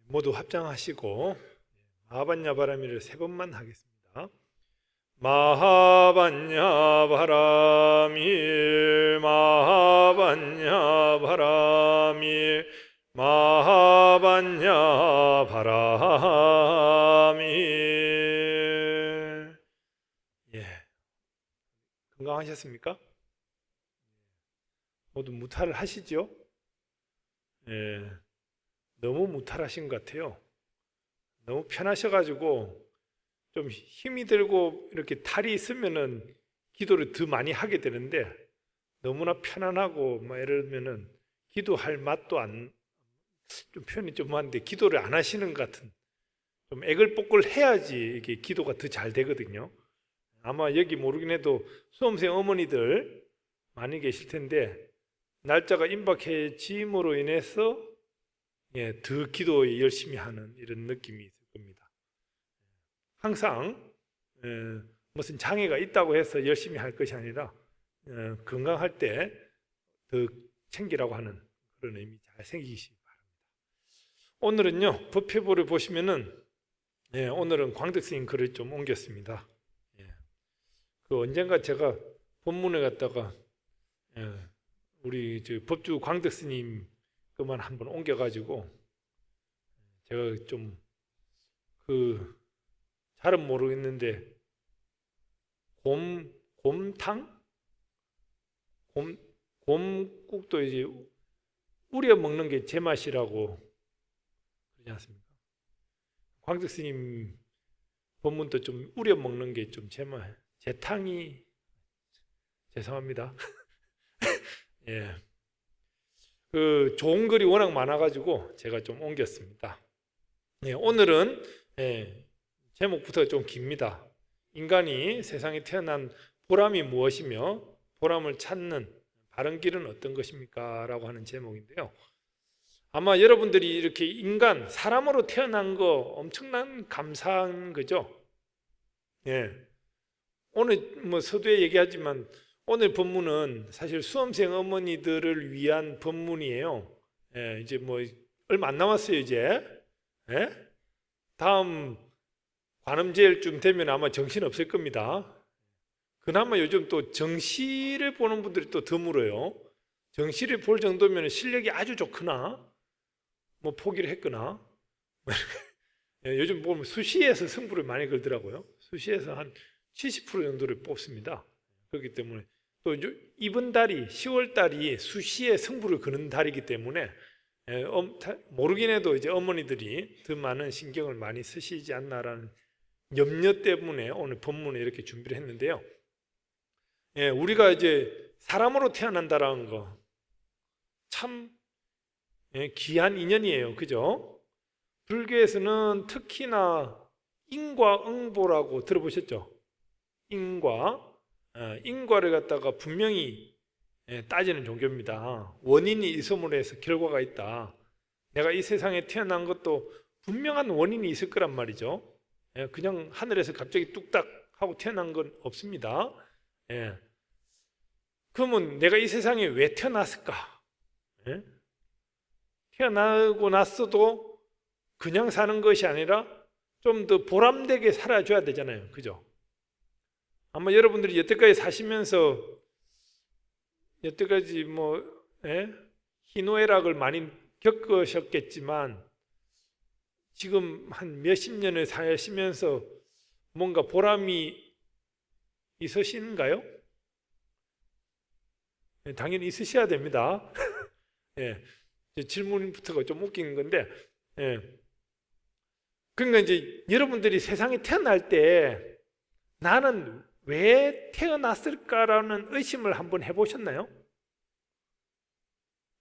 모두 합장하시고 마하반야 바라미를 3번만 하겠습니다. 마하반야 바라미 마하반야 바라미 마하반야 바라미. 예, 건강하셨습니까? 모두 무탈을 하시죠? 예, 너무 무탈하신 것 같아요. 너무 편하셔가지고 좀 힘이 들고 이렇게 탈이 있으면은 기도를 더 많이 하게 되는데, 너무나 편안하고 예를 들면은 기도할 맛도 안, 좀 표현이 좀 한데 기도를 안 하시는 것 같은, 좀 애걸복걸 해야지 이게 기도가 더 잘 되거든요. 아마 여기 모르긴 해도 수험생 어머니들 많이 계실 텐데, 날짜가 임박해짐으로 인해서 더 기도에 열심히 하는 이런 느낌이 있을 겁니다. 항상 무슨 장애가 있다고 해서 열심히 할 것이 아니라 건강할 때 더 챙기라고 하는 그런 의미 잘 생기시기 바랍니다. 오늘은요, 법회부를 보시면은 오늘은 광덕 스님 글을 좀 옮겼습니다. 그 언젠가 제가 본문에 갔다가 우리 법주 광덕 스님 그만 한번 옮겨가지고 제가 좀 잘은 모르겠는데 곰국도 이제 우려 먹는 게 제맛이라고 그러지 않습니까? 광덕 스님 본문도 좀 우려 먹는 게 좀 제맛, 제탕이, 죄송합니다. 예. 좋은 글이 워낙 많아가지고 제가 좀 옮겼습니다. 오늘은 제목부터 좀 깁니다. 인간이 세상에 태어난 보람이 무엇이며 보람을 찾는 바른 길은 어떤 것입니까? 라고 하는 제목인데요. 아마 여러분들이 이렇게 인간, 사람으로 태어난 거 엄청난 감사한 거죠. 오늘 서두에 얘기하지만 오늘 본문은 사실 수험생 어머니들을 위한 본문이에요. 이제 얼마 안 남았어요, 이제. 다음 관음제일쯤 되면 아마 정신 없을 겁니다. 그나마 요즘 또 정시를 보는 분들이 또 드물어요. 정시를 볼 정도면 실력이 아주 좋거나 포기를 했거나 요즘 보면 수시에서 승부를 많이 걸더라고요. 수시에서 한 70% 정도를 뽑습니다. 그렇기 때문에 또 이번 달이 10월 달이 수시에 승부를 거는 달이기 때문에 모르긴 해도 이제 어머니들이 더 많은 신경을 많이 쓰시지 않나라는 염려 때문에 오늘 본문에 이렇게 준비를 했는데요. 우리가 이제 사람으로 태어난다라는 거 참 귀한 인연이에요. 그죠? 불교에서는 특히나 인과응보라고 들어보셨죠? 인과를 갖다가 분명히 따지는 종교입니다. 원인이 있음으로 해서 결과가 있다. 내가 이 세상에 태어난 것도 분명한 원인이 있을 거란 말이죠. 그냥 하늘에서 갑자기 뚝딱 하고 태어난 건 없습니다. 그러면 내가 이 세상에 왜 태어났을까? 태어나고 났어도 그냥 사는 것이 아니라 좀 더 보람되게 살아줘야 되잖아요. 그죠? 아마 여러분들이 여태까지 사시면서 여태까지 희노애락을 많이 겪으셨겠지만 지금 한 몇십 년을 사시면서 뭔가 보람이 있으신가요? 당연히 있으셔야 됩니다. 질문부터가 좀 웃긴 건데, 그러니까 이제 여러분들이 세상에 태어날 때 나는 왜 태어났을까라는 의심을 한번 해보셨나요?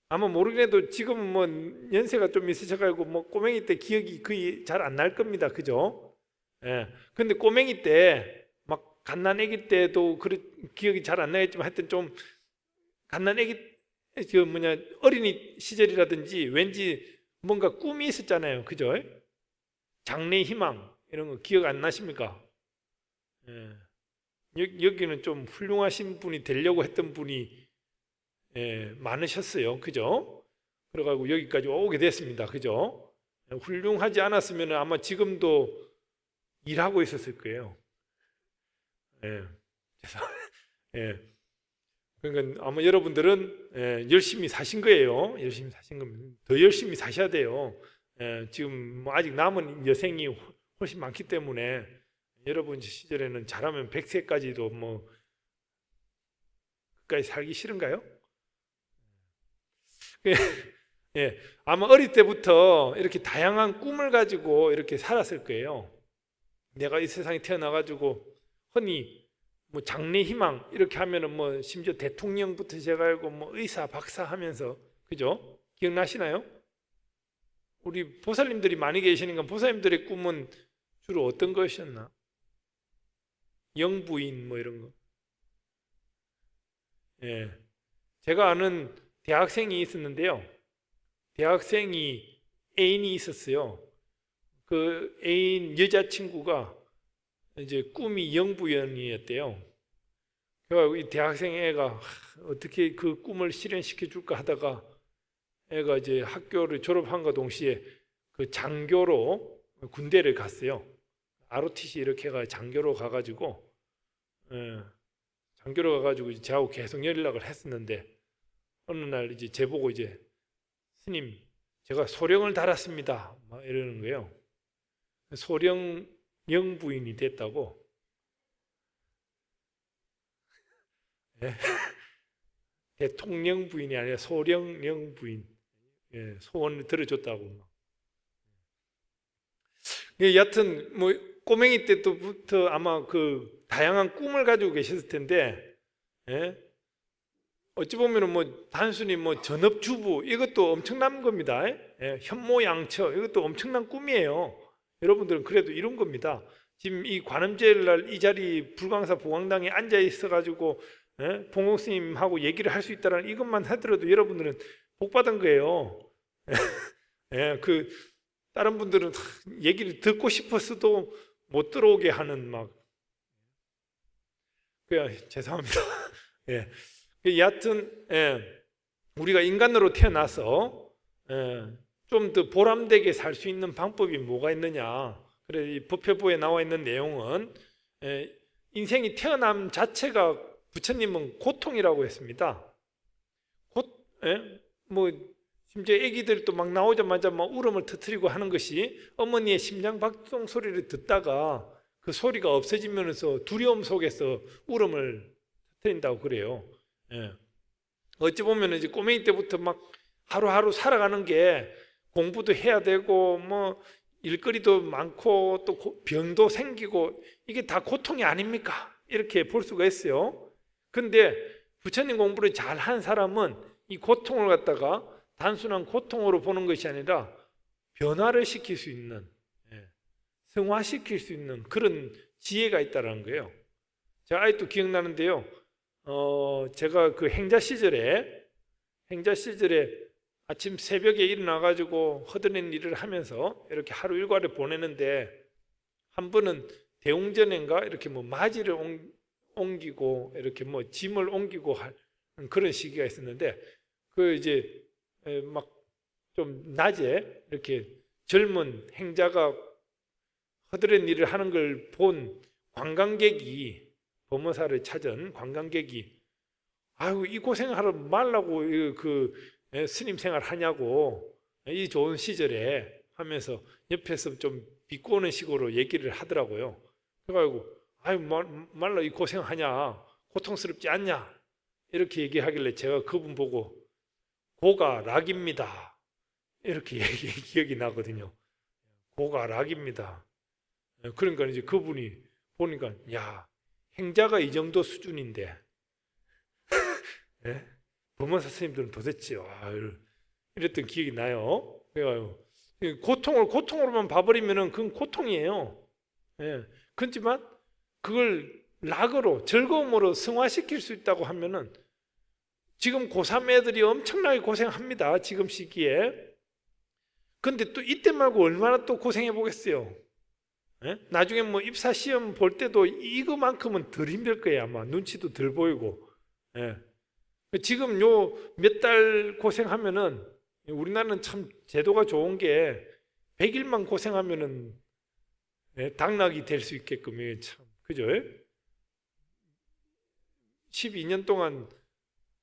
아마 모르겠도 지금은 연세가 좀 있으셔가지고 꼬맹이 때 기억이 거의 잘 안 날 겁니다. 그죠? 근데 꼬맹이 때 막 갓난아기 때도 기억이 잘 안 나겠지만 하여튼 좀 갓난아기 어린이 시절이라든지 왠지 뭔가 꿈이 있었잖아요. 그죠? 장래 희망 이런 거 기억 안 나십니까? 여기는 좀 훌륭하신 분이 되려고 했던 분이 많으셨어요. 그죠? 그래가지고 여기까지 오게 됐습니다. 그죠? 훌륭하지 않았으면 아마 지금도 일하고 있었을 거예요. 예. 예. 그러니까 아마 여러분들은 열심히 사신 거예요. 열심히 사신 겁니다. 더 열심히 사셔야 돼요. 지금 뭐 아직 남은 여생이 훨씬 많기 때문에 여러분 시절에는 잘하면 100세까지도 뭐 끝까지 살기 싫은가요? 예, 아마 어릴 때부터 이렇게 다양한 꿈을 가지고 이렇게 살았을 거예요. 내가 이 세상에 태어나가지고 흔히 뭐 장래 희망 이렇게 하면은 뭐 심지어 대통령부터 제가 알고 뭐 의사, 박사 하면서 그죠? 기억나시나요? 우리 보살님들이 많이 계시니까 보살님들의 꿈은 주로 어떤 것이었나? 영부인 뭐 이런 거. 예, 제가 아는 대학생이 있었는데요. 대학생이 애인이 있었어요. 그 애인 여자친구가 이제 꿈이 영부인이었대요. 그래서 이 대학생 애가 어떻게 그 꿈을 실현시켜 줄까 하다가 애가 이제 학교를 졸업한과 동시에 그 장교로 군대를 갔어요. ROTC 이렇게 가 장교로 가가지고 장교로 가가지고 이제 저하고 계속 연락을 했었는데 어느 날 이제 제보고 이제 스님 제가 소령을 달았습니다 막 이러는 거예요. 소령 영부인이 됐다고. 예. 대통령 부인이 아니라 소령 영부인. 예, 소원을 들어줬다고. 예, 여하튼 뭐 꼬맹이 때부터 아마 그 다양한 꿈을 가지고 계셨을 텐데, 예? 어찌 보면은 뭐 단순히 뭐 전업주부 이것도 엄청난 겁니다. 예? 현모양처 이것도 엄청난 꿈이에요. 여러분들은 그래도 이런 겁니다. 지금 이 관음제일 날 이 자리 불광사 보광당에 앉아 있어가지고 봉공 스님하고 얘기를 할 수 있다는 이것만 하더라도 여러분들은 복 받은 거예요. 예, 그 다른 분들은 얘기를 듣고 싶었어도 못 들어오게 하는 막 그야 죄송합니다. 예, 여하튼 우리가 인간으로 태어나서 좀 더 보람되게 살 수 있는 방법이 뭐가 있느냐? 그래 이 법회부에 나와 있는 내용은 인생이 태어남 자체가 부처님은 고통이라고 했습니다. 뭐 심지어 아기들도 막 나오자마자 막 울음을 터뜨리고 하는 것이 어머니의 심장 박동 소리를 듣다가 그 소리가 없어지면서 두려움 속에서 울음을 터뜨린다고 그래요. 어찌 보면 이제 꼬맹이 때부터 막 하루하루 살아가는 게 공부도 해야 되고 뭐 일거리도 많고 또 병도 생기고 이게 다 고통이 아닙니까? 이렇게 볼 수가 있어요. 근데 부처님 공부를 잘한 사람은 이 고통을 갖다가 단순한 고통으로 보는 것이 아니라 변화를 시킬 수 있는, 승화시킬 수 있는 그런 지혜가 있다는 거예요. 제가 아직도 기억나는데요. 제가 그 행자 시절에 아침 새벽에 일어나가지고 허드렛 일을 하면서 이렇게 하루 일과를 보내는데 한 번은 대웅전인가 이렇게 뭐 맞이를 옮기고 이렇게 뭐 짐을 옮기고 하는 그런 시기가 있었는데 그 이제 막 좀 낮에 이렇게 젊은 행자가 허드렛 일을 하는 걸 본 관광객이 범어사를 찾은 관광객이 아유 이 고생하러 말라고 그 스님 생활 하냐고 이 좋은 시절에 하면서 옆에서 좀 비꼬는 식으로 얘기를 하더라고요. 그래가지고 아유 말라 이 고생하냐 고통스럽지 않냐 이렇게 얘기하길래 제가 그분 보고 고가 락입니다 이렇게 기억이 나거든요. 고가 락입니다. 그러니까 이제 그분이 보니까 야 행자가 이 정도 수준인데 범원사 스님들은 도대체 이랬던 기억이 나요. 그래가지고 고통을 고통으로만 봐버리면은 그건 고통이에요. 그렇지만 그걸 락으로 즐거움으로 승화시킬 수 있다고 하면은 지금 고3 애들이 엄청나게 고생합니다. 지금 시기에. 근데 또 이때 말고 얼마나 또 고생해 보겠어요. 나중에 뭐 입사 시험 볼 때도 이거만큼은 덜 힘들 거예요. 아마 눈치도 덜 보이고. 지금 요 몇 달 고생하면은 우리나라는 참 제도가 좋은 게 100일만 고생하면은 당락이 될 수 있게끔 참 그죠? 12년 동안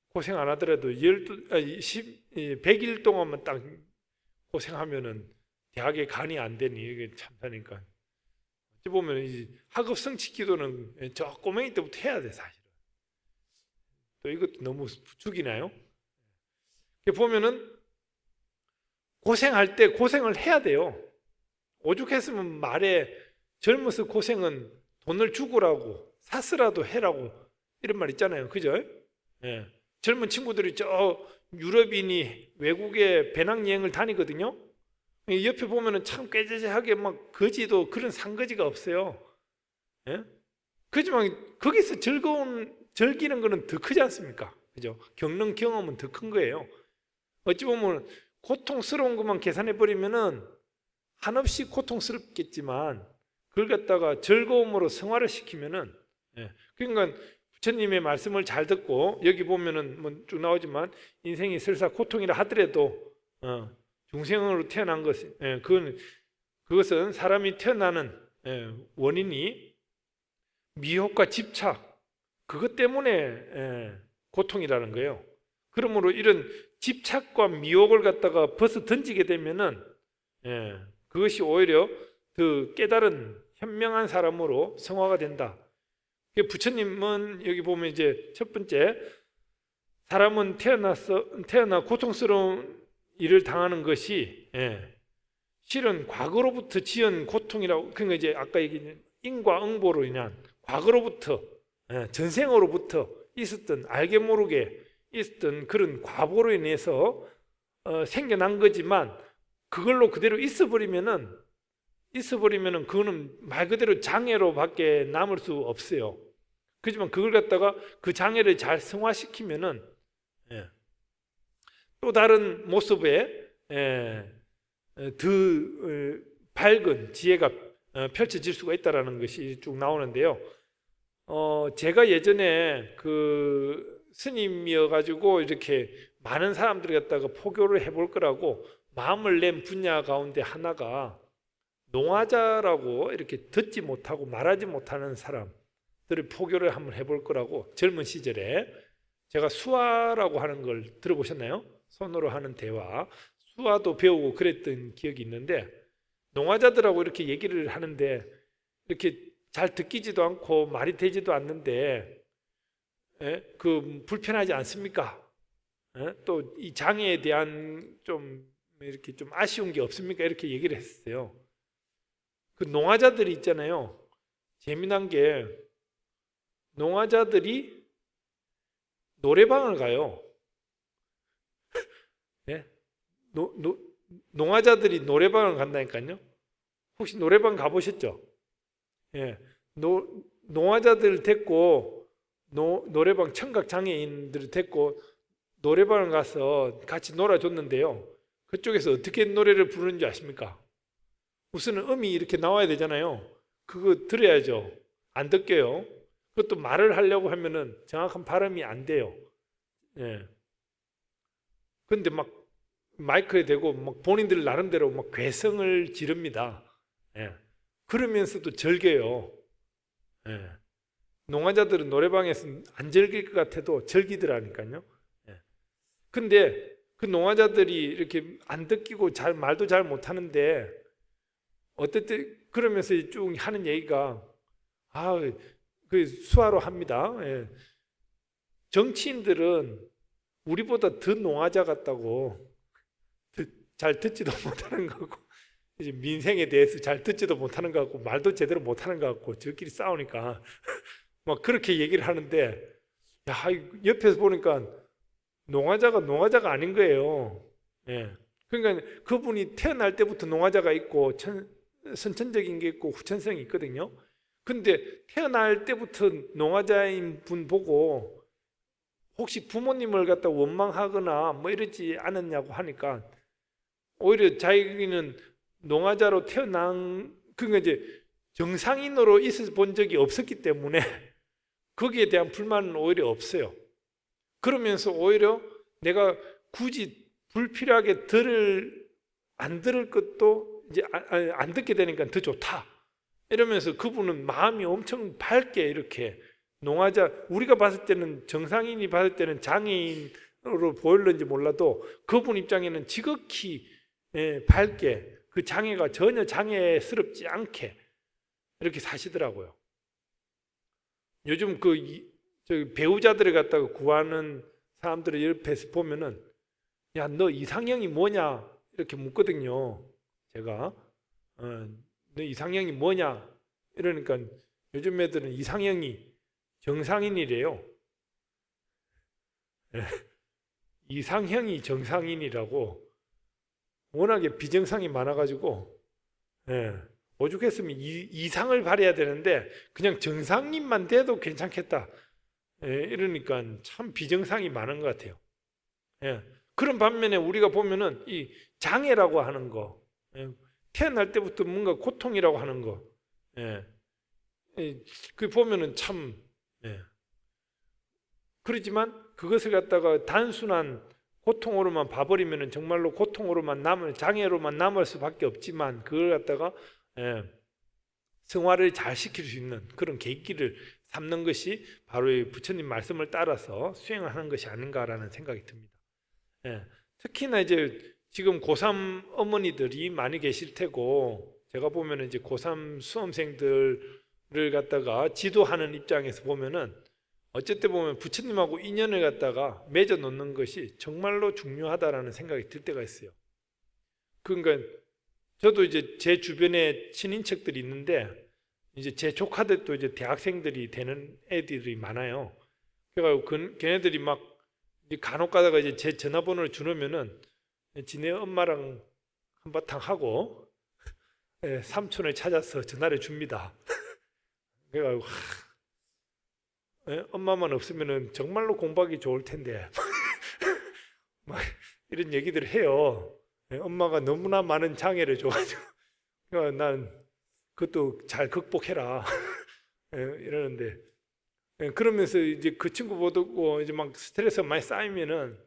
고생 안 하더라도 100일 동안만 딱 고생하면은 대학에 간이 안 되니 이게 참사니까. 어찌 보면 이 학업 성취 기도는 저 꼬맹이 때부터 해야 돼 사실은. 또 이것도 너무 부추기나요? 보면은 고생할 때 고생을 해야 돼요. 오죽했으면 말에 젊어서 고생은 돈을 주고라고 사스라도 해라고 이런 말 있잖아요. 그죠? 예. 젊은 친구들이 저 유럽인이 외국에 배낭여행을 다니거든요. 옆에 보면은 참 꾀죄죄하게 막 거지도 그런 상거지가 없어요. 예? 그렇지만 거기서 즐기는 거는 더 크지 않습니까? 그죠? 겪는 경험은 더 큰 거예요. 어찌 보면 고통스러운 것만 계산해 버리면은 한없이 고통스럽겠지만 그걸 갖다가 즐거움으로 승화를 시키면은 그러니까 부처님의 말씀을 잘 듣고 여기 보면은 뭐 쭉 나오지만 인생이 설사 고통이라 하더라도 중생으로 태어난 것은 그것은 사람이 태어나는 원인이 미혹과 집착 그것 때문에 고통이라는 거예요. 그러므로 이런 집착과 미혹을 갖다가 벗어 던지게 되면은 그것이 오히려 더 깨달은 현명한 사람으로 성화가 된다. 부처님은 여기 보면 이제 첫 번째 사람은 태어나 고통스러운 일을 당하는 것이 실은 과거로부터 지은 고통이라고. 그러니까 이제 아까 얘기한 인과응보로 인한 과거로부터 전생으로부터 있었던 알게 모르게 있었던 그런 과보로 인해서 생겨난 거지만 그걸로 그대로 있어버리면은 그거는 말 그대로 장애로밖에 남을 수 없어요. 그렇지만 그걸 갖다가 그 장애를 잘 승화시키면은 또 다른 모습의 더 밝은 지혜가 펼쳐질 수가 있다라는 것이 쭉 나오는데요. 제가 예전에 그 스님이어가지고 이렇게 많은 사람들이 갖다가 포교를 해볼 거라고 마음을 낸 분야 가운데 하나가 농화자라고 이렇게 듣지 못하고 말하지 못하는 사람들을 포교를 한번 해볼 거라고 젊은 시절에 제가 수화라고 하는 걸 들어보셨나요? 손으로 하는 대화, 수화도 배우고 그랬던 기억이 있는데 농화자들하고 이렇게 얘기를 하는데 이렇게 잘 듣기지도 않고 말이 되지도 않는데 그 불편하지 않습니까? 또 이 장애에 대한 좀 이렇게 좀 아쉬운 게 없습니까? 이렇게 얘기를 했어요. 그 농화자들이 있잖아요. 재미난 게 농화자들이 노래방을 가요. 농화자들이 노래방을 간다니까요. 혹시 노래방 가보셨죠? 농화자들 데리고 노래방 청각 장애인들을 데리고 노래방을 가서 같이 놀아줬는데요. 그쪽에서 어떻게 노래를 부르는지 아십니까? 우선은 음이 이렇게 나와야 되잖아요. 그거 들어야죠. 안 듣게요. 그것도 말을 하려고 하면은 정확한 발음이 안 돼요. 근데 막 마이크에 대고 막 본인들 나름대로 막 괴성을 지릅니다. 그러면서도 즐겨요. 농화자들은 노래방에서 안 즐길 것 같아도 즐기더라니까요. 근데 그 농화자들이 이렇게 안 듣기고 말도 잘 못하는데 어쨌든 그러면서 쭉 하는 얘기가 그 수화로 합니다. 정치인들은 우리보다 더 농화자 같다고 잘 듣지도 못하는 거고 이제 민생에 대해서 잘 듣지도 못하는 것 같고 말도 제대로 못하는 것 같고 저끼리 싸우니까 막 그렇게 얘기를 하는데 옆에서 보니까 농화자가 아닌 거예요. 그러니까 그분이 태어날 때부터 농화자가 있고 선천적인 게 있고 후천성이 있거든요. 근데 태어날 때부터 농화자인 분 보고 혹시 부모님을 갖다 원망하거나 뭐 이러지 않았냐고 하니까 오히려 자기는 농화자로 그러니까 이제 정상인으로 있어 본 적이 없었기 때문에 거기에 대한 불만은 오히려 없어요. 그러면서 오히려 내가 굳이 불필요하게 안 들을 것도 이제 안 듣게 되니까 더 좋다. 이러면서 그분은 마음이 엄청 밝게 이렇게 농화자, 우리가 봤을 때는 정상인이 봤을 때는 장애인으로 보일는지 몰라도 그분 입장에는 지극히 밝게 그 장애가 전혀 장애스럽지 않게 이렇게 사시더라고요. 요즘 배우자들을 갖다가 구하는 사람들을 옆에서 보면은 야, 너 이상형이 뭐냐 이렇게 묻거든요. 제가 너 이상형이 뭐냐 이러니까 요즘 애들은 이상형이 정상인이래요. 이상형이 정상인이라고. 워낙에 비정상이 많아가지고 오죽했으면 이상을 바라야 되는데 그냥 정상인만 돼도 괜찮겠다. 이러니까 참 비정상이 많은 것 같아요. 그런 반면에 우리가 보면은 이 장애라고 하는 거, 태어날 때부터 뭔가 고통이라고 하는 거, 그 보면은 참 그렇지만 그것을 갖다가 단순한 고통으로만 봐버리면은 정말로 고통으로만 장애로만 남을 수밖에 없지만 그걸 갖다가 승화를 잘 시킬 수 있는 그런 계기를 삼는 것이 바로 이 부처님 말씀을 따라서 수행하는 것이 아닌가라는 생각이 듭니다. 특히나 이제 지금 고3 어머니들이 많이 계실 테고 제가 보면은 이제 고3 수험생들을 갖다가 지도하는 입장에서 보면은 어쨌든 보면 부처님하고 인연을 갖다가 맺어 놓는 것이 정말로 중요하다라는 생각이 들 때가 있어요. 그러니까 저도 이제 제 주변에 친인척들이 있는데 이제 제 조카들도 이제 대학생들이 되는 애들이 많아요. 그래가지고 걔네들이 막 간혹 가다가 이제 제 전화번호를 주면은 지네 엄마랑 한바탕 하고 삼촌을 찾아서 전화를 줍니다. 그래가지고 엄마만 없으면은 정말로 공부하기 좋을 텐데 막 이런 얘기들을 해요. 엄마가 너무나 많은 장애를 줘가지고 그러니까 난 그것도 잘 극복해라 이러는데 그러면서 이제 그 친구 보고 이제 막 스트레스가 많이 쌓이면은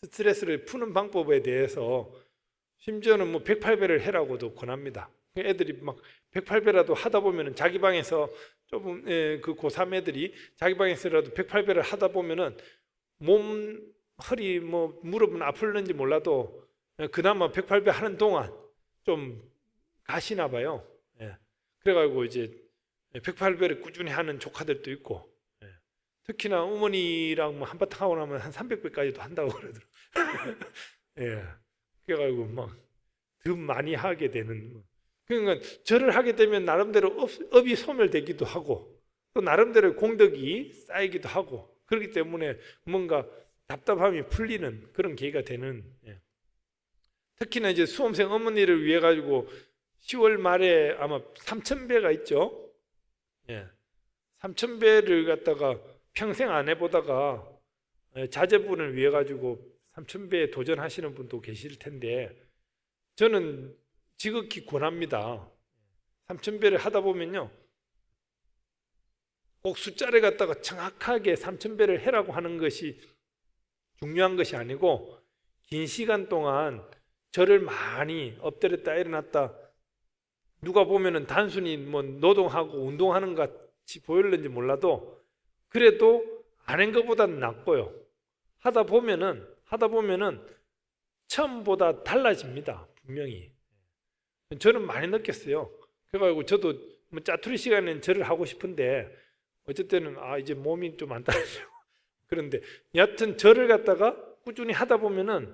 스트레스를 푸는 방법에 대해서 심지어는 뭐 108배를 해라고도 권합니다. 애들이 막 108배라도 하다 보면은 자기 방에서 조금 그 고3 애들이 자기 방에서라도 108배를 하다 보면은 허리 뭐 무릎은 아플는지 몰라도 그나마 108배 하는 동안 좀 가시나 봐요. 그래가지고 이제 108배를 꾸준히 하는 조카들도 있고 특히나 어머니랑 뭐 한바탕 하고 나면 한 300배까지도 한다고 그러더라고요. 그래가지고 막 더 많이 하게 되는. 그러니까 절을 하게 되면 나름대로 업이 소멸되기도 하고 또 나름대로 공덕이 쌓이기도 하고 그렇기 때문에 뭔가 답답함이 풀리는 그런 계기가 되는. 특히나 이제 수험생 어머니를 위해 가지고 10월 말에 아마 3,000배가 있죠. 3,000배를 갖다가 평생 안 해보다가 자제분을 위해 가지고 3,000배에 도전하시는 분도 계실 텐데 저는 지극히 권합니다. 3,000배를 하다 보면요 꼭 숫자를 갖다가 정확하게 3,000배를 해라고 하는 것이 중요한 것이 아니고 긴 시간 동안 절을 많이 엎드렸다 일어났다 누가 보면은 단순히 뭐 노동하고 운동하는 것 같이 보일는지 몰라도 그래도 안 한 것보다는 낫고요. 하다 보면은 처음보다 달라집니다. 분명히. 저는 많이 느꼈어요. 그래가지고 저도 뭐 짜투리 시간에는 절을 하고 싶은데 어쨌든 이제 몸이 좀 안 따라지고 그런데 여하튼 절을 갖다가 꾸준히 하다 보면은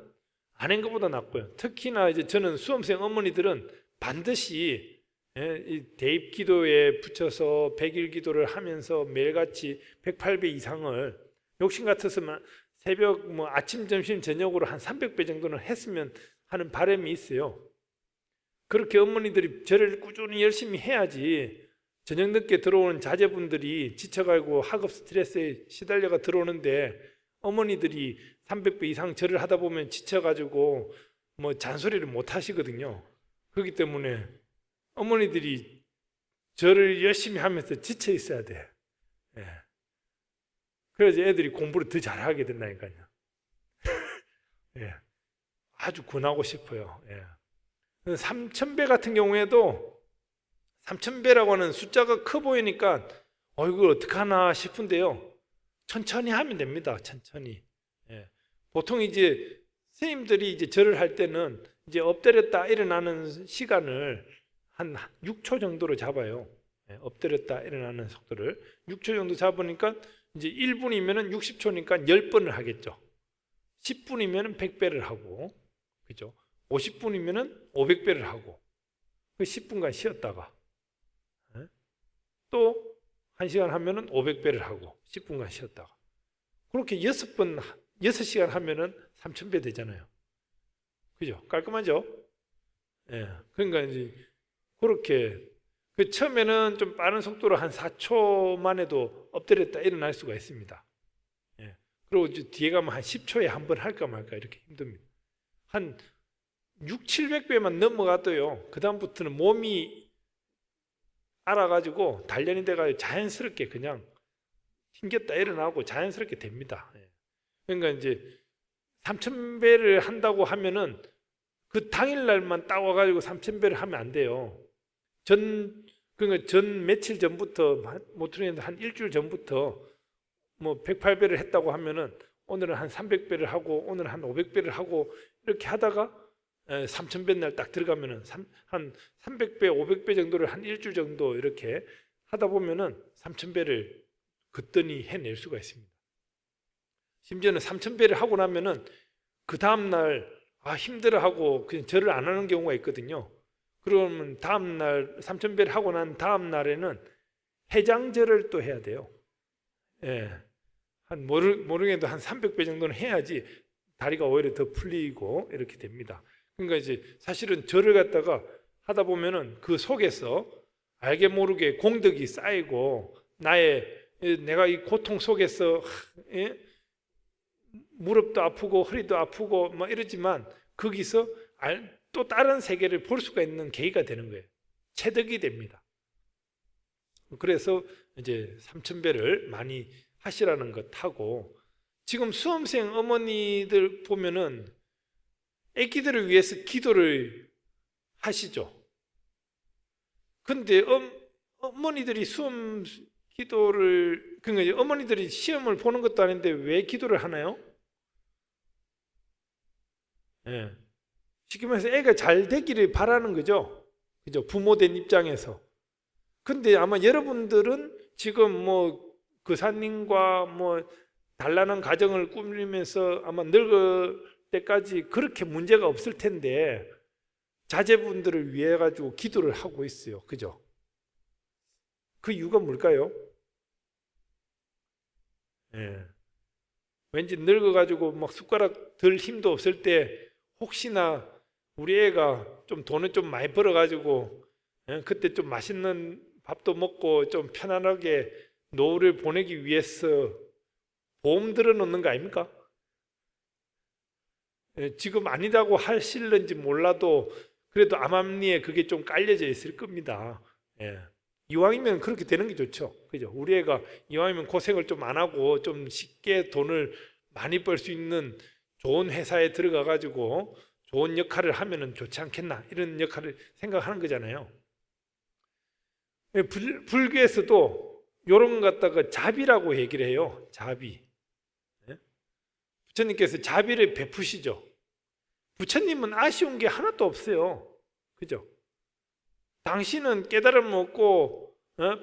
안 한 것보다 낫고요. 특히나 이제 저는 수험생 어머니들은 반드시 이 대입 기도에 붙여서 100일 기도를 하면서 매일같이 108배 이상을 욕심 같았으면 새벽 뭐 아침 점심 저녁으로 한 300배 정도는 했으면 하는 바람이 있어요. 그렇게 어머니들이 절을 꾸준히 열심히 해야지 저녁 늦게 들어오는 자제분들이 지쳐가지고 학업 스트레스에 시달려가 들어오는데 어머니들이 300배 이상 절을 하다 보면 지쳐가지고 뭐 잔소리를 못 하시거든요. 그렇기 때문에 어머니들이 절을 열심히 하면서 지쳐 있어야 돼. 그래서 애들이 공부를 더 잘하게 된다니까요. 아주 권하고 싶어요. 3000배 같은 경우에도 3000배라고 하는 숫자가 커 보이니까 이걸 어떡하나 싶은데요. 천천히 하면 됩니다. 천천히. 예. 보통 이제 스님들이 이제 절을 할 때는 이제 엎드렸다 일어나는 시간을 한 6초 정도로 잡아요. 예. 엎드렸다 일어나는 속도를 6초 정도 잡으니까 이제 1분이면은 60초니까 10번을 하겠죠. 10분이면은 100배를 하고, 그죠? 50분이면은 500배를 하고, 그 10분간 쉬었다가, 또 1시간 하면은 500배를 하고, 10분간 쉬었다가. 그렇게 6번, 6시간 하면은 3000배 되잖아요. 그죠? 깔끔하죠? 예. 그러니까 이제, 그렇게, 처음에는 좀 빠른 속도로 한 4초 만에도 엎드렸다 일어날 수가 있습니다. 예. 그리고 이제 뒤에 가면 한 10초에 한 번 할까 말까 이렇게 힘듭니다. 한 6, 700배만 넘어가도요. 그 다음부터는 몸이 알아가지고 단련이 돼가지고 자연스럽게 그냥 튕겼다 일어나고 자연스럽게 됩니다. 그러니까 이제 3000배를 한다고 하면은 그 당일날만 딱 와가지고 3000배를 하면 안 돼요. 그러니까 전 며칠 전부터, 못하겠는데 한 일주일 전부터 뭐 108배를 했다고 하면은 오늘은 한 300배를 하고 오늘은 한 500배를 하고 이렇게 하다가 3000배 날 딱 들어가면은 한 300배, 500배 정도를 한 일주일 정도 이렇게 하다 보면은 3000배를 그더니 해낼 수가 있습니다. 심지어는 3000배를 하고 나면은 그 다음날 힘들어하고 그냥 절을 안 하는 경우가 있거든요. 그러면 다음날 3000배를 하고 난 다음날에는 해장절을 또 해야 돼요. 예. 한 모르게도 한 300배 정도는 해야지 다리가 오히려 더 풀리고 이렇게 됩니다. 그러니까 이제 사실은 절을 갖다가 하다 보면은 그 속에서 알게 모르게 공덕이 쌓이고 내가 이 고통 속에서 무릎도 아프고 허리도 아프고 뭐 이러지만 거기서 또 다른 세계를 볼 수가 있는 계기가 되는 거예요. 체득이 됩니다. 그래서 이제 3000배를 많이 하시라는 것하고, 지금 수험생 어머니들 보면은 애기들을 위해서 기도를 하시죠. 근데 어머니들이 수험 기도를, 그러니까 어머니들이 시험을 보는 것도 아닌데 왜 기도를 하나요? 예. 쉽게 말해서 애가 잘 되기를 바라는 거죠. 그죠? 부모된 입장에서. 근데 아마 여러분들은 지금 뭐 그사님과 뭐 단란한 가정을 꾸리면서 아마 늙을 때까지 그렇게 문제가 없을 텐데 자제분들을 위해 가지고 기도를 하고 있어요. 그죠? 그 이유가 뭘까요? 예. 왠지 늙어가지고 막 숟가락 들 힘도 없을 때 혹시나 우리 애가 좀 돈을 좀 많이 벌어가지고 그때 좀 맛있는 밥도 먹고 좀 편안하게 노후를 보내기 위해서 보험 들어놓는 거 아닙니까? 지금 아니다고 하실는지 몰라도 그래도 암암리에 그게 좀 깔려져 있을 겁니다. 이왕이면 그렇게 되는 게 좋죠. 그죠? 우리 애가 이왕이면 고생을 좀 안 하고 좀 쉽게 돈을 많이 벌 수 있는 좋은 회사에 들어가 가지고 좋은 역할을 하면은 좋지 않겠나, 이런 역할을 생각하는 거잖아요. 불교에서도 이런 것 갖다가 자비라고 얘기를 해요. 자비. 부처님께서 자비를 베푸시죠. 부처님은 아쉬운 게 하나도 없어요. 그죠? 당신은 깨달음을 얻고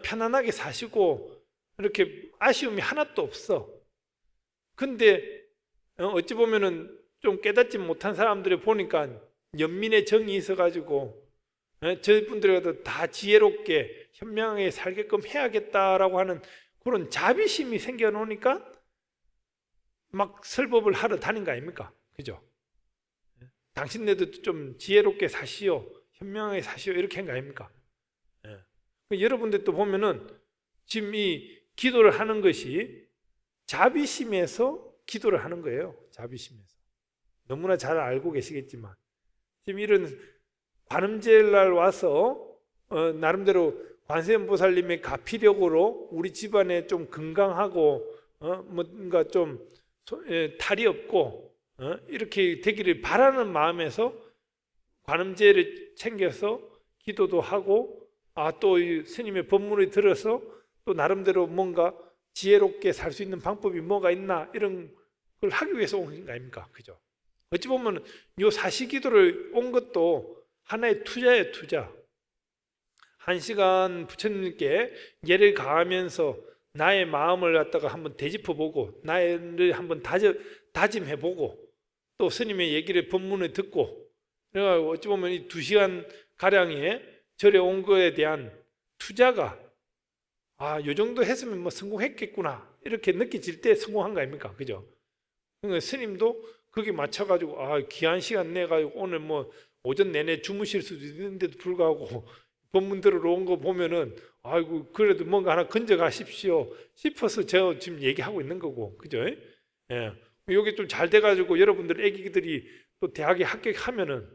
편안하게 사시고 이렇게 아쉬움이 하나도 없어. 근데 어찌 보면은 좀 깨닫지 못한 사람들을 보니까 연민의 정이 있어가지고 저분들에게도 다 지혜롭게 현명하게 살게끔 해야겠다라고 하는 그런 자비심이 생겨놓으니까 막 설법을 하러 다닌 거 아닙니까? 그죠? 당신네도 좀 지혜롭게 사시오, 현명하게 사시오, 이렇게 한 거 아닙니까? 여러분들도 보면은 지금 이 기도를 하는 것이 자비심에서 기도를 하는 거예요. 자비심에서. 너무나 잘 알고 계시겠지만 지금 이런 관음제일 와서 나름대로 관세음보살님의 가피력으로 우리 집안에 좀 건강하고 뭔가 좀 탈이 없고 이렇게 되기를 바라는 마음에서 관음제를 챙겨서 기도도 하고 또 이 스님의 법문을 들어서 또 나름대로 뭔가 지혜롭게 살 수 있는 방법이 뭐가 있나 이런 걸 하기 위해서 온 거 아닙니까? 그죠? 어찌 보면 요 사시기도를 온 것도 하나의 투자예요, 투자. 1시간 부처님께 예를 가하면서 나의 마음을 갖다가 한번 되짚어보고 나를 한번 다짐해보고 또 스님의 얘기를 법문을 듣고 그래가 어찌 보면 이 2시간 가량의 절에 온 거에 대한 투자가 요 정도 했으면 뭐 성공했겠구나 이렇게 느껴질 때 성공한 거 아닙니까? 그죠? 그러니까 스님도 거기에 맞춰가지고 귀한 시간 내가지고 오늘 뭐 오전 내내 주무실 수도 있는데도 불구하고 법문 들으러 온 거 보면은 아이고 그래도 뭔가 하나 건져가십시오 싶어서 제가 지금 얘기하고 있는 거고 그죠? 예. 여기 좀 잘 돼가지고 여러분들 애기들이 또 대학에 합격하면은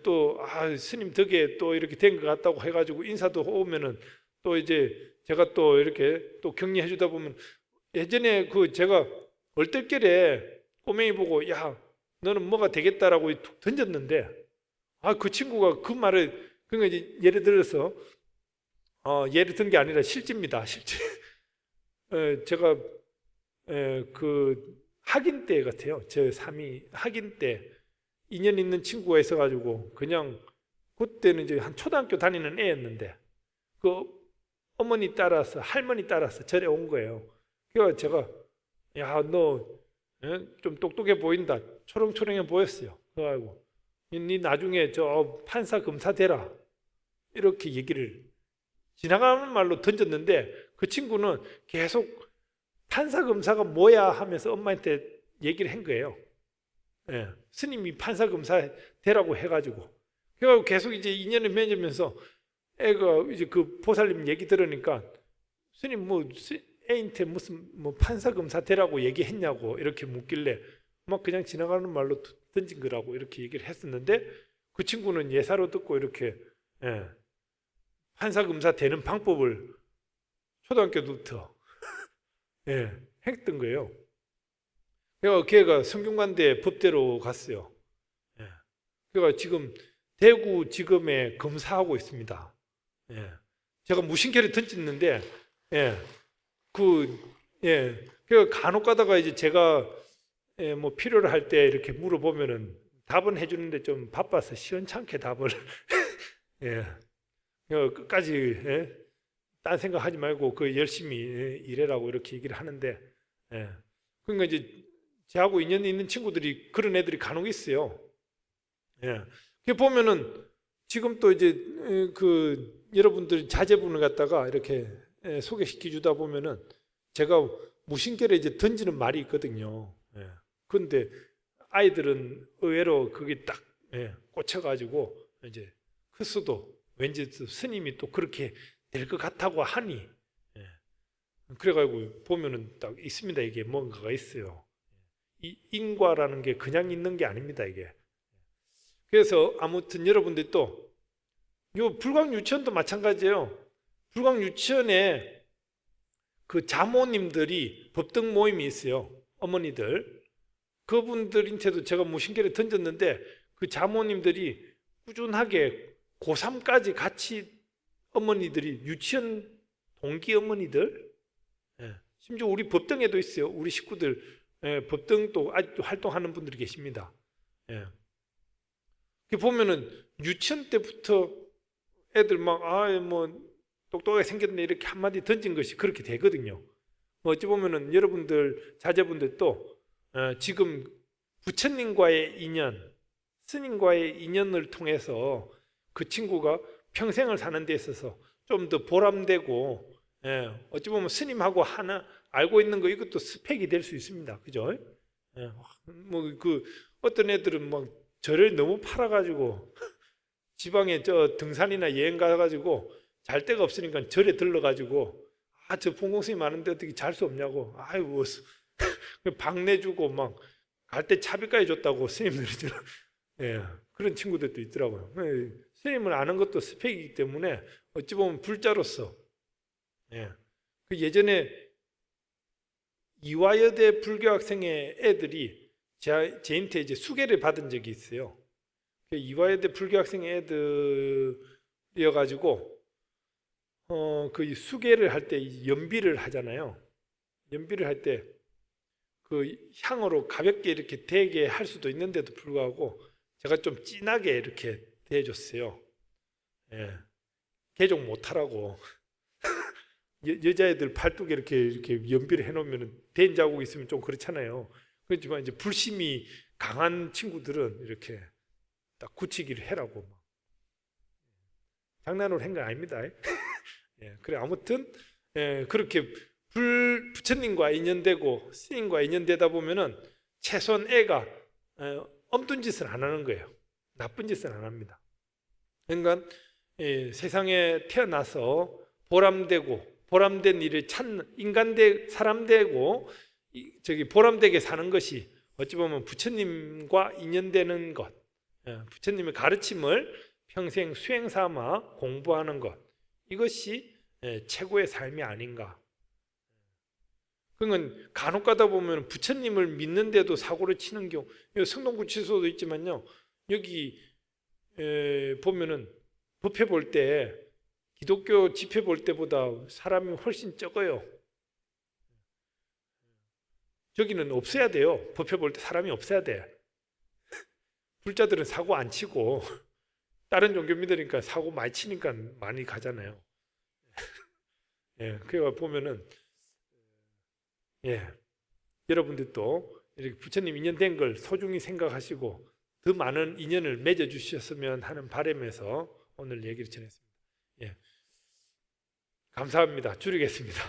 또 스님 덕에 또 이렇게 된 것 같다고 해가지고 인사도 오면은 또 이제 제가 또 이렇게 또 격려해 주다 보면 예전에 그 제가 얼떨결에 꼬맹이 보고 야 너는 뭐가 되겠다라고 툭 던졌는데 그 친구가 그 말을 그러니까 이제 예를 들어서 예를 든 게 아니라 실제입니다. 실제 제가 그 학인 때 같아요. 제 3이 학인 때 인연 있는 친구가 있어가지고 그냥 그때는 이제 한 초등학교 다니는 애였는데 그 어머니 따라서 할머니 따라서 절에 온 거예요. 그래서 제가 야 너 좀 똑똑해 보인다. 초롱초롱해 보였어요. 그래가지고 니 나중에 저 판사 검사 되라 이렇게 얘기를 지나가는 말로 던졌는데 그 친구는 계속 판사 검사가 뭐야 하면서 엄마한테 얘기를 한 거예요. 예, 스님이 판사 검사 되라고 해가지고 그래가지고 계속 이제 인연을 맺으면서 애가 이제 그 보살님 얘기 들으니까 스님 뭐 애한테 무슨 뭐 판사 검사 되라고 얘기했냐고 이렇게 묻길래 막 그냥 지나가는 말로 던진 거라고 이렇게 얘기를 했었는데 그 친구는 예사로 듣고 이렇게 판사 검사 되는 방법을 초등학교 때부터 했던 거예요. 그래서 걔가 성균관대 법대로 갔어요. 그래서 지금 대구지검에 검사하고 있습니다. 제가 무심결에 던졌는데 그래서 간혹 가다가 이제 제가 뭐 필요를 할 때 이렇게 물어보면은 답은 해주는데 좀 바빠서 시원찮게 답을 끝까지 딴 생각하지 말고 그 열심히 일해라고 이렇게 얘기를 하는데 그러니까 이제 저하고 인연이 있는 친구들이 그런 애들이 간혹 있어요. 그 보면은 지금 또 이제 그 여러분들 자제분을 갖다가 이렇게 소개시켜 주다 보면은 제가 무심결에 이제 던지는 말이 있거든요. 그런데 아이들은 의외로 그게 딱 꽂혀가지고 이제 클수도 왠지 스님이 또 그렇게 될 것 같다고 하니 그래가지고 보면은 딱 있습니다. 이게 뭔가가 있어요. 이 인과라는 게 그냥 있는 게 아닙니다. 이게 그래서 아무튼 여러분들 또 요 불광유치원도 마찬가지예요. 불광유치원에 그 자모님들이 법등 모임이 있어요. 어머니들 그분들한테도 제가 무심결에 던졌는데 그 자모님들이 꾸준하게 고3까지 같이 어머니들이 유치원 동기 어머니들 심지어 우리 법등에도 있어요. 우리 식구들 법등도 아직도 활동하는 분들이 계십니다. 보면은 유치원 때부터 애들 막 뭐 똑똑하게 생겼네 이렇게 한마디 던진 것이 그렇게 되거든요. 어찌 보면은 여러분들 자제분들도 지금 부처님과의 인연, 스님과의 인연을 통해서 그 친구가 평생을 사는 데 있어서 좀 더 보람되고 어찌 보면 스님하고 하나 알고 있는 거 이것도 스펙이 될 수 있습니다. 그죠? 뭐 그 어떤 애들은 막 절을 너무 팔아가지고 지방에 저 등산이나 여행 가가지고 잘 데가 없으니까 절에 들러가지고 저 본공스님 많은데 어떻게 잘 수 없냐고 아이고 방 내주고 막 갈 때 차비까지 줬다고 스님들이 그런 친구들도 있더라고요. 스님을 아는 것도 스펙이기 때문에 어찌 보면 불자로서 그 예전에 이화여대 불교학생의 애들이 제한테 이제 수계를 받은 적이 있어요. 이화여대 불교학생 애들이어가지고 그 수계를 할 때 연비를 하잖아요. 연비를 할 때 그 향으로 가볍게 이렇게 대게 할 수도 있는데도 불구하고 제가 좀 진하게 이렇게 대해줬어요. 예. 개종 못하라고. 여자애들 팔뚝에 이렇게 연비를 해놓으면 된 자국 있으면 좀 그렇잖아요. 그렇지만 이제 불심이 강한 친구들은 이렇게 딱 굳히기를 해라고. 장난으로 한 거 아닙니다. 예, 그래 아무튼 그렇게 부처님과 인연되고 스님과 인연되다 보면은 최소한 애가 엄둔 짓을 안 하는 거예요. 나쁜 짓을 안 합니다. 그러니까 세상에 태어나서 보람된 일을 찾는 사람 되고 보람되게 사는 것이 어찌 보면 부처님과 인연되는 것, 부처님의 가르침을 평생 수행 삼아 공부하는 것, 이것이 최고의 삶이 아닌가. 그러니까 간혹 가다 보면 부처님을 믿는데도 사고를 치는 경우, 성동구치소도 있지만요, 여기 보면은 법회 볼 때 기독교 집회 볼 때보다 사람이 훨씬 적어요. 저기는 없어야 돼요. 법회 볼 때 사람이 없어야 돼. 불자들은 사고 안 치고 다른 종교 믿으니까 사고 많이 치니까 많이 가잖아요. 예, 그래 보면은 여러분들도 이렇게 부처님 인연된 걸 소중히 생각하시고 더 많은 인연을 맺어 주셨으면 하는 바람에서 오늘 얘기를 전했습니다. 감사합니다. 줄이겠습니다.